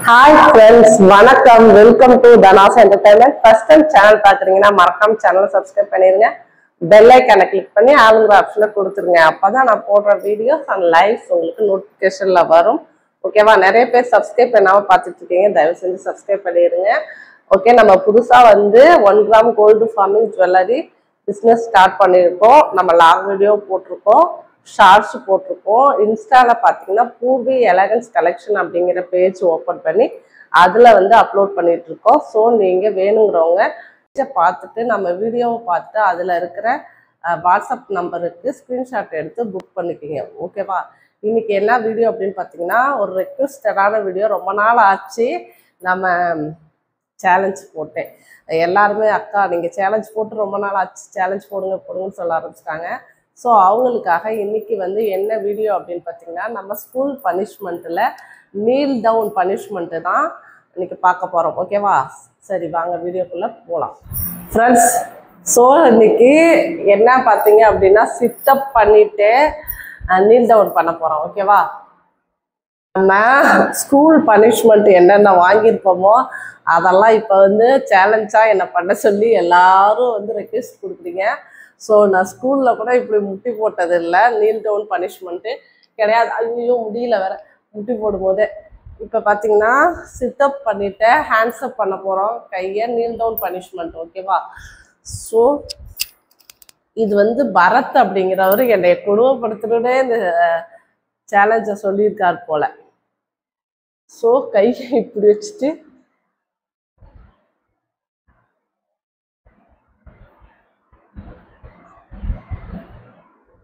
Hi friends, வணக்கம். Welcome to Dhanas Entertainment. First time channel பாக்குறீங்கன்னா மறக்காம channel subscribe பண்ணிருங்க. Bell icon click பண்ணி ஆளுங்கிற ஆப்ஷனை கொடுத்துருங்க. அப்பதான் நான் போடுற வீடியோஸ் அண்ட் லைவ்ஸ் உங்களுக்கு நோட்டிபிகேஷன்ல வரும். ஓகேவா? நிறைய பேர் சப்ஸ்கிரைப் பண்ணாம பார்த்துட்டு இருக்கீங்க. தயவு செஞ்சு சப்ஸ்கிரைப் பண்ணிருங்க. ஓகே, நம்ம புதுசா 1 gram gold forming jewellery business start பண்ணியிருக்கோம். நம்ம லாங் வீடியோ போட்டிருக்கோம், ஷார்ட்ஸ் போட்டிருக்கோம். இன்ஸ்டால பார்த்தீங்கன்னா பூர்வி எலகன்ஸ் கலெக்ஷன் அப்படிங்கிற பேஜ் ஓப்பன் பண்ணி அதில் அப்லோட் பண்ணிட்டு இருக்கோம். ஸோ நீங்கள் வேணுங்கிறவங்க பார்த்துட்டு நம்ம வீடியோவை பார்த்து அதில் இருக்கிற வாட்ஸ்அப் நம்பருக்கு ஸ்க்ரீன்ஷாட் எடுத்து புக் பண்ணிக்கிங்க. ஓகேவா? இன்னைக்கு என்ன வீடியோ அப்படின்னு பார்த்தீங்கன்னா ஒரு ரெக்வஸ்டடான வீடியோ. ரொம்ப நாள் ஆச்சு நம்ம சேலஞ்ச் போட்டேன். எல்லாருமே அக்கா நீங்கள் சேலஞ்ச் போட்டு ரொம்ப நாள் ஆச்சு, சேலஞ்ச் போடுங்கன்னு சொல்ல ஆரம்பிச்சிட்டாங்க. ஸோ அவங்களுக்காக இன்னைக்கு என்ன வீடியோ அப்படின்னு பார்த்தீங்கன்னா நம்ம ஸ்கூல் பனிஷ்மெண்ட்டில் நீல் டவுன் பனிஷ்மெண்ட்டு தான் இன்னைக்கு பார்க்க போகிறோம். ஓகேவா? சரி, வாங்க வீடியோக்குள்ளே போகலாம் ஃப்ரெண்ட்ஸ். ஸோ இன்னைக்கு என்ன பார்த்தீங்க அப்படின்னா சிட்டப் பண்ணிட்டு நீல் டவுன் பண்ண போகிறோம். ஓகேவா? நம்ம ஸ்கூல் பனிஷ்மெண்ட் என்னென்ன வாங்கியிருப்போமோ அதெல்லாம் இப்போ சேலஞ்சாக என்ன பண்ண சொல்லி எல்லாரும் ரெக்வெஸ்ட் கொடுக்குறீங்க. ஸோ நான் ஸ்கூலில் கூட இப்படி முட்டி போட்டது இல்லை. நீல் டவுன் பனிஷ்மெண்ட்டு கிடையாது. ஐயோ முடியல வேற முட்டி போடும்போதே. இப்போ பார்த்தீங்கன்னா சிட்டப் பண்ணிட்டு ஹேண்ட்ஸ் அப் பண்ண போகிறோம் கையை. Kneel down punishment. ஓகேவா? ஸோ இது பரத் அப்படிங்கிறவர் என்னை கொடுமைப்படுத்துறதே இந்த சேலஞ்சை சொல்லியிருக்கார் போல. ஸோ கையை இப்படி வச்சுட்டு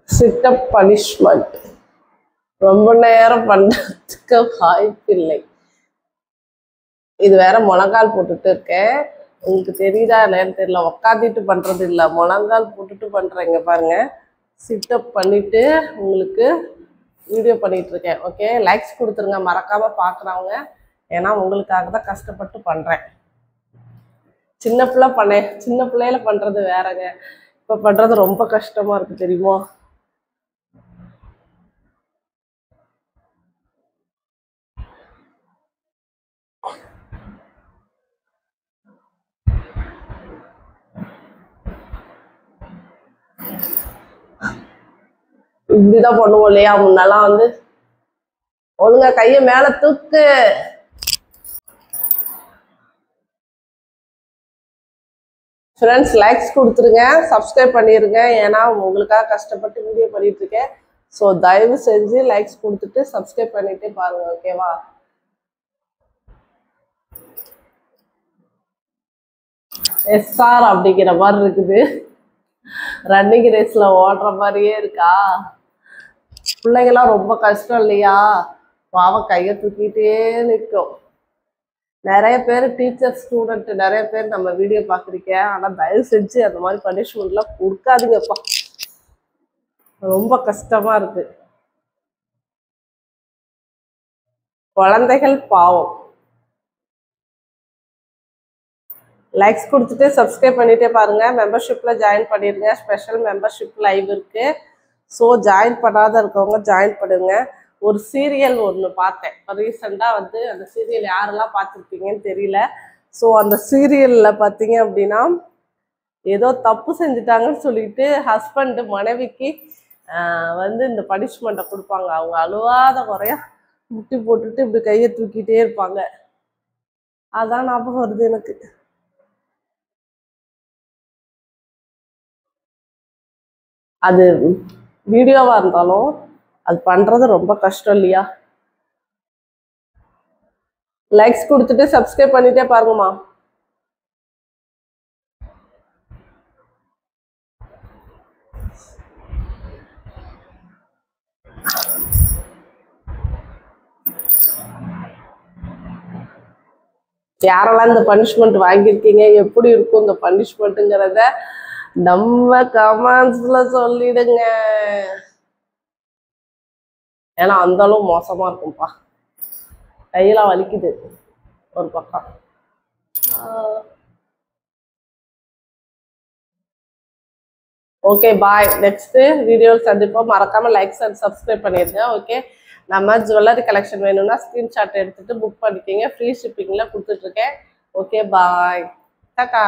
சிட்டப் பனிஷ்மெண்ட் ரொம்ப நேரம் பண்ணுறதுக்கு வாய்ப்பில்லை. இது வேற முழங்கால் போட்டுட்டு இருக்கேன். உங்களுக்கு தெரியுதா இல்லைன்னு தெரியல. உக்காந்துட்டு பண்றது இல்லை, முழங்கால் போட்டுட்டு பண்றேங்க. பாருங்க, சிட்டப் பண்ணிட்டு உங்களுக்கு வீடியோ பண்ணிட்டு இருக்கேன். ஓகே, லைக்ஸ் கொடுத்துருங்க மறக்காம பார்க்குறவங்க. ஏன்னா உங்களுக்காக தான் கஷ்டப்பட்டு பண்றேன். சின்ன பிள்ளையில பண்றது வேறங்க, இப்போ பண்றது ரொம்ப கஷ்டமா இருக்கு தெரியுமா? இப்படிதான் பண்ணுவோம் இல்லையா? முன்னெல்லாம் ஒழுங்கா கையை மேல தூக்கு. ஃப்ரெண்ட்ஸ், லைக்ஸ் கொடுத்துருங்க, சப்ஸ்கிரைப் பண்ணிடுங்க. ஏன்னா உங்களுக்காக கஷ்டப்பட்டு வீடியோ பண்ணிட்டு இருக்கேன். ஸோ தயவு செஞ்சு லைக்ஸ் கொடுத்துட்டு சப்ஸ்கிரைப் பண்ணிட்டு பாருங்க. ஓகேவா? எஸ்ஆர் அப்படிங்கிற மாதிரி இருக்குது. ரன்னிங் ரேஸ்ல ஓடுற மாதிரியே இருக்கா. பிள்ளைங்களாம் ரொம்ப கஷ்டம் இல்லையா? பாவம் கையை தூக்கிட்டே நிற்கும். நிறைய பேர் டீச்சர் ஸ்டூடெண்ட் நிறைய பேர் நம்ம வீடியோ பார்க்குறீங்க. ஆனால் தயவு செஞ்சு அந்த மாதிரி பனிஷ்மெண்ட்லாம் கொடுக்காதீங்கப்பா. ரொம்ப கஷ்டமா இருக்கு. குழந்தைகள் பாவம். லைக்ஸ் கொடுத்துட்டு சப்ஸ்கிரைப் பண்ணிட்டே பாருங்க. மெம்பர்ஷிப்ல ஜாயின் பண்ணிடுங்க. ஸ்பெஷல் மெம்பர்ஷிப் லைவ் இருக்கு. ஸோ ஜாயின் பண்ணாத இருக்கவங்க ஜாயின் பண்ணுங்க. ஒரு சீரியல் ஒன்று பார்த்தேன் ரீசெண்டாக. அந்த சீரியல் யாரெல்லாம் பார்த்துருப்பீங்கன்னு தெரியல. ஸோ அந்த சீரியலில் பார்த்தீங்க அப்படின்னா ஏதோ தப்பு செஞ்சுட்டாங்கன்னு சொல்லிட்டு ஹஸ்பண்டு மனைவிக்கு இந்த பனிஷ்மெண்ட்டை கொடுப்பாங்க. அவங்க அழுவாத குறையா முட்டி போட்டுட்டு இப்படி கையை தூக்கிட்டே இருப்பாங்க. அதான் ஞாபகம் வருது எனக்கு. அது வீடியோவா இருந்தாலும் அது பண்றது ரொம்ப கஷ்டம் இல்லையா? லைக்ஸ் கொடுத்துட்டு சப்ஸ்கிரைப் பண்ணிட்டே பாருங்கம்மா. யாரெல்லாம் இந்த பனிஷ்மெண்ட் வாங்கியிருக்கீங்க, எப்படி இருக்கும் இந்த பனிஷ்மெண்ட்டுங்கிறத நம்ம கமெண்ட்ஸ்ல சொல்லிடுங்க. ஏன்னா அந்த அளவு மோசமா இருக்கும்பா. கையெல்லாம் வலிக்குது ஒரு பக்கம். ஓகே, பாய். நெக்ஸ்ட் வீடியோ சந்திப்போம். மறக்காம லைக்ஸ் அண்ட் சப்ஸ்கிரைப் பண்ணிடுங்க. ஓகே, நம்ம ஜுவல்லரி கலெக்ஷன் வேணும்னா ஸ்கிரீன்ஷாட் எடுத்துட்டு புக் பண்ணிக்கோங்க. ஃப்ரீ ஷிப்பிங்ல கொடுத்துட்டு இருக்கேன். Okay bye, Tata.